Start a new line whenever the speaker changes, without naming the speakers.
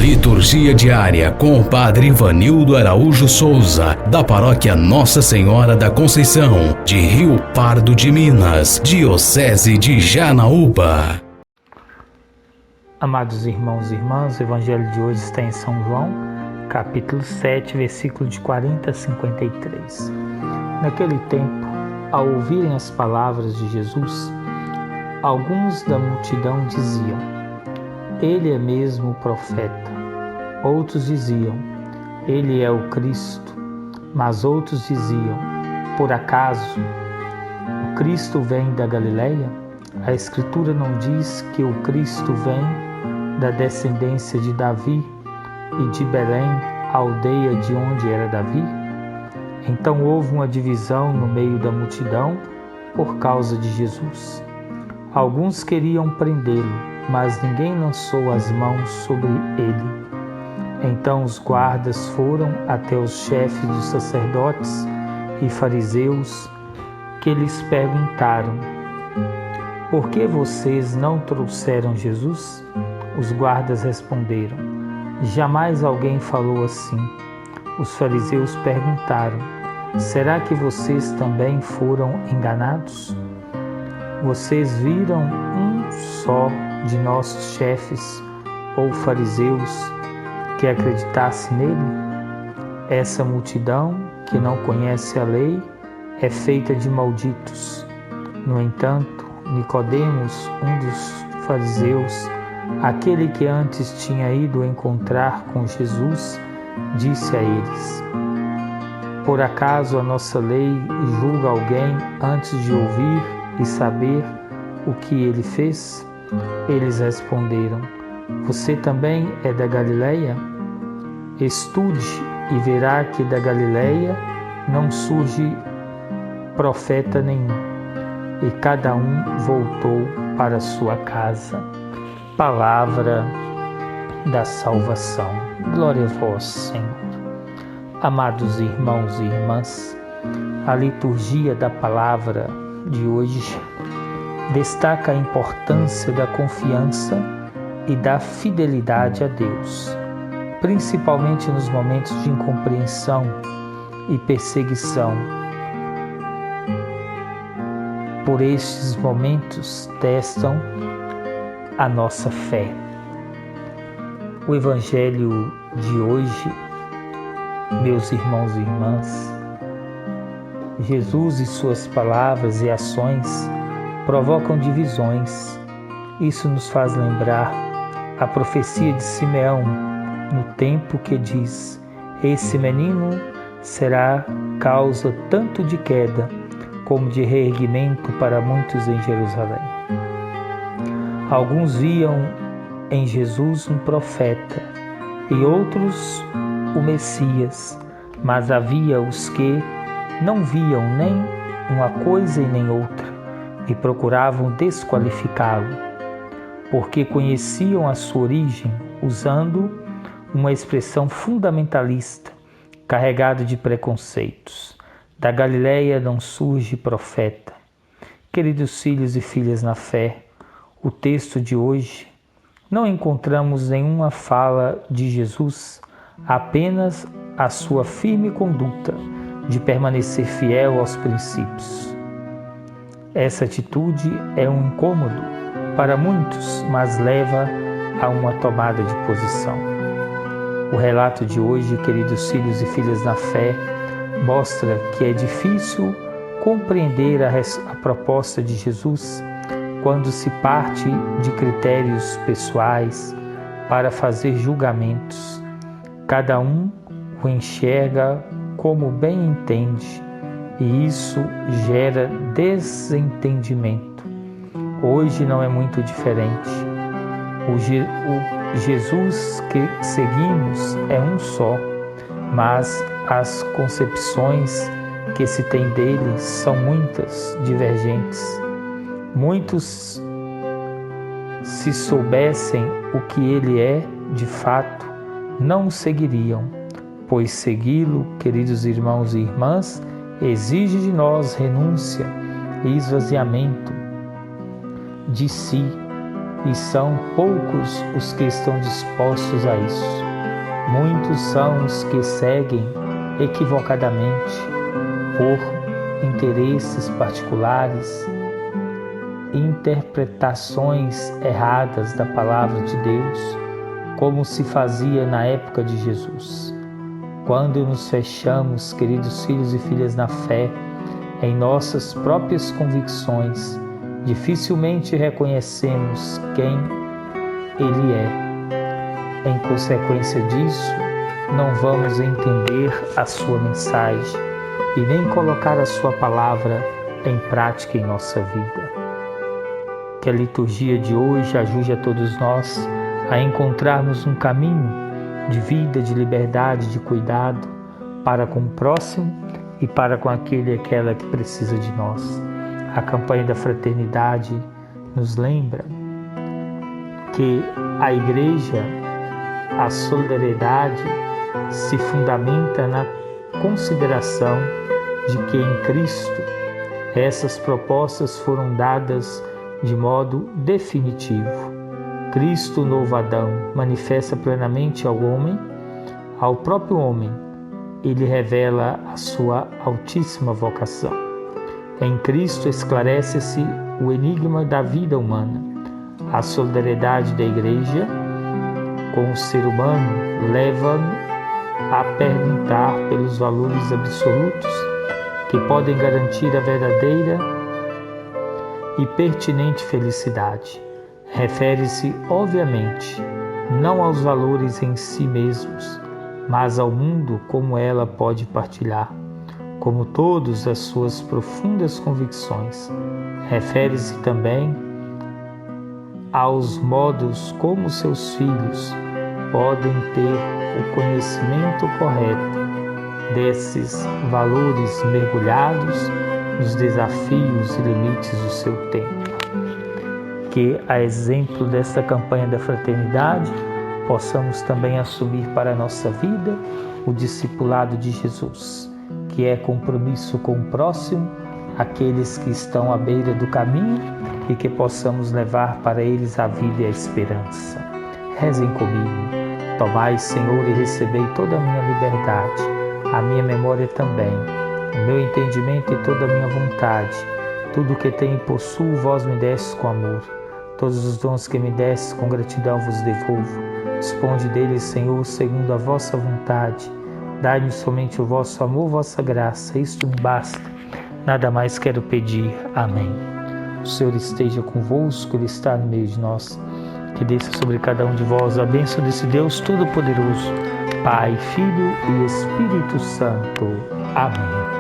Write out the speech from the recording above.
Liturgia diária com o Padre Ivanildo Araújo Souza, da Paróquia Nossa Senhora da Conceição, de Rio Pardo de Minas, Diocese de Janaúba.
Amados irmãos e irmãs, o Evangelho de hoje está em São João, capítulo 7, versículo de 40 a 53. Naquele tempo, ao ouvirem as palavras de Jesus, alguns da multidão diziam: Ele é mesmo o profeta. Outros diziam: Ele é o Cristo. Mas outros diziam: Por acaso o Cristo vem da Galileia? A Escritura não diz que o Cristo vem da descendência de Davi e de Belém, a aldeia de onde era Davi? Então houve uma divisão no meio da multidão por causa de Jesus. Alguns queriam prendê-lo, mas ninguém lançou as mãos sobre ele. Então os guardas foram até os chefes dos sacerdotes e fariseus, que lhes perguntaram: Por que vocês não trouxeram Jesus? Os guardas responderam: Jamais alguém falou assim. Os fariseus perguntaram: Será que vocês também foram enganados? Vocês viram um só de nossos chefes ou fariseus que acreditasse nele? Essa multidão, que não conhece a lei, é feita de malditos. No entanto, Nicodemos, um dos fariseus, aquele que antes tinha ido encontrar com Jesus, disse a eles: Por acaso a nossa lei julga alguém antes de ouvir e saber o que ele fez? Eles responderam: Você também é da Galileia? Estude e verá que da Galileia não surge profeta nenhum. E cada um voltou para sua casa. Palavra da salvação. Glória a vós, Senhor. Amados irmãos e irmãs, a liturgia da palavra de hoje destaca a importância da confiança e da fidelidade a Deus, principalmente nos momentos de incompreensão e perseguição. Por estes momentos testam a nossa fé. O Evangelho de hoje, meus irmãos e irmãs, Jesus e suas palavras e ações provocam divisões. Isso nos faz lembrar a profecia de Simeão, no tempo que diz: Esse menino será causa tanto de queda como de reerguimento para muitos em Jerusalém. Alguns viam em Jesus um profeta e outros o Messias, mas havia os que não viam nem uma coisa e nem outra e procuravam desqualificá-lo, porque conheciam a sua origem, usando uma expressão fundamentalista, carregada de preconceitos. Da Galileia não surge profeta. Queridos filhos e filhas na fé, o texto de hoje não encontramos nenhuma fala de Jesus, apenas a sua firme conduta de permanecer fiel aos princípios. Essa atitude é um incômodo para muitos, mas leva a uma tomada de posição. O relato de hoje, queridos filhos e filhas na fé, mostra que é difícil compreender a proposta de Jesus quando se parte de critérios pessoais para fazer julgamentos. Cada um o enxerga como bem entende e isso gera desentendimento. Hoje não é muito diferente. O Jesus que seguimos é um só, mas as concepções que se tem dele são muitas, divergentes. Muitos, se soubessem o que ele é de fato, não o seguiriam, pois segui-lo, queridos irmãos e irmãs, exige de nós renúncia e esvaziamento de si, e são poucos os que estão dispostos a isso. Muitos são os que seguem equivocadamente, por interesses particulares, interpretações erradas da palavra de Deus, como se fazia na época de Jesus. Quando nos fechamos, queridos filhos e filhas, na fé, em nossas próprias convicções, dificilmente reconhecemos quem Ele é. Em consequência disso, não vamos entender a sua mensagem e nem colocar a sua palavra em prática em nossa vida. Que a liturgia de hoje ajude a todos nós a encontrarmos um caminho de vida, de liberdade, de cuidado para com o próximo e para com aquele e aquela que precisa de nós. A campanha da fraternidade nos lembra que a Igreja, a solidariedade, se fundamenta na consideração de que em Cristo essas propostas foram dadas de modo definitivo. Cristo, o novo Adão, manifesta plenamente ao homem, ao próprio homem, ele revela a sua altíssima vocação. Em Cristo esclarece-se o enigma da vida humana. A solidariedade da Igreja com o ser humano leva-no a perguntar pelos valores absolutos que podem garantir a verdadeira e pertinente felicidade. Refere-se, obviamente, não aos valores em si mesmos, mas ao mundo como ela pode partilhar, como todas as suas profundas convicções. Refere-se também aos modos como seus filhos podem ter o conhecimento correto desses valores mergulhados nos desafios e limites do seu tempo. Que, a exemplo desta campanha da fraternidade, possamos também assumir para a nossa vida o discipulado de Jesus, que é compromisso com o próximo, aqueles que estão à beira do caminho, e que possamos levar para eles a vida e a esperança. Rezem comigo. Tomai, Senhor, e recebei toda a minha liberdade, a minha memória também, o meu entendimento e toda a minha vontade. Tudo o que tenho e possuo, vós me destes com amor. Todos os dons que me destes, com gratidão vos devolvo. Disponde deles, Senhor, segundo a vossa vontade. Dai-me somente o vosso amor, vossa graça. Isto me basta. Nada mais quero pedir. Amém. O Senhor esteja convosco, Ele está no meio de nós. Que desça sobre cada um de vós a bênção desse Deus Todo-Poderoso, Pai, Filho e Espírito Santo. Amém.